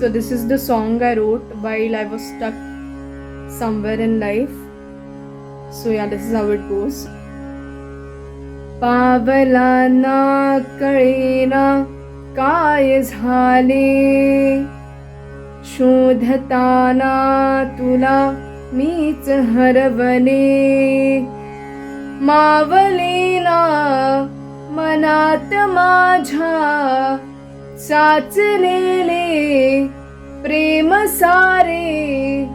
So this is the song I wrote while I was stuck somewhere in life. So yeah, this is how it goes. पावलांना कळेना काय झाले, शोधताना तुला मीच हरवले. मावलेना मनात माझ्या साचलेले प्रेम सारे,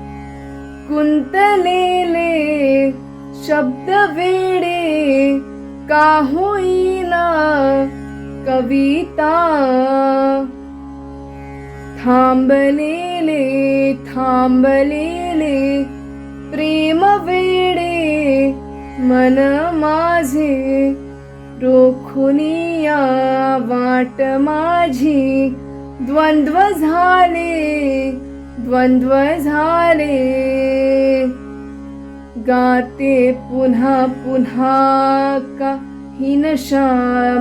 गुंतलेले शब्द वेडे का होईना कविता. थांबलेले थांबलेले प्रेम वेडे मन माझे, रोखुनिया वाट माझी. द्वंद्व झाले द्वंद्व झाले, गाते पुन्हा पुन्हा का ही नशा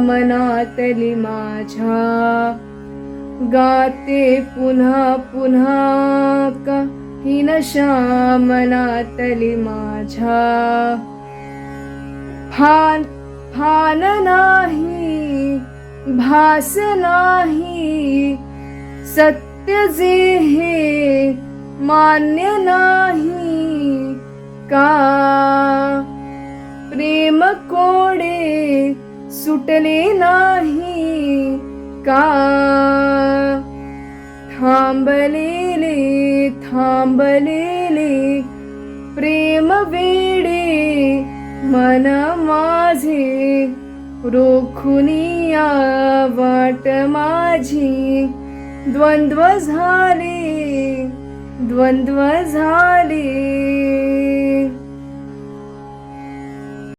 मनातली माझ्या. गाते पुन्हा पुन्हा का ही नशा मनातली माझ्या. भान नाही भास नाही, सत्य जे हे मान्य नाही का. प्रेम कोडे सुटले नाही का. थांबलेले थांबलेले प्रेम वेडे मन माझे, रोखुनिया वाट माझी. द्वंद्व झाले द्वंद्व झाले.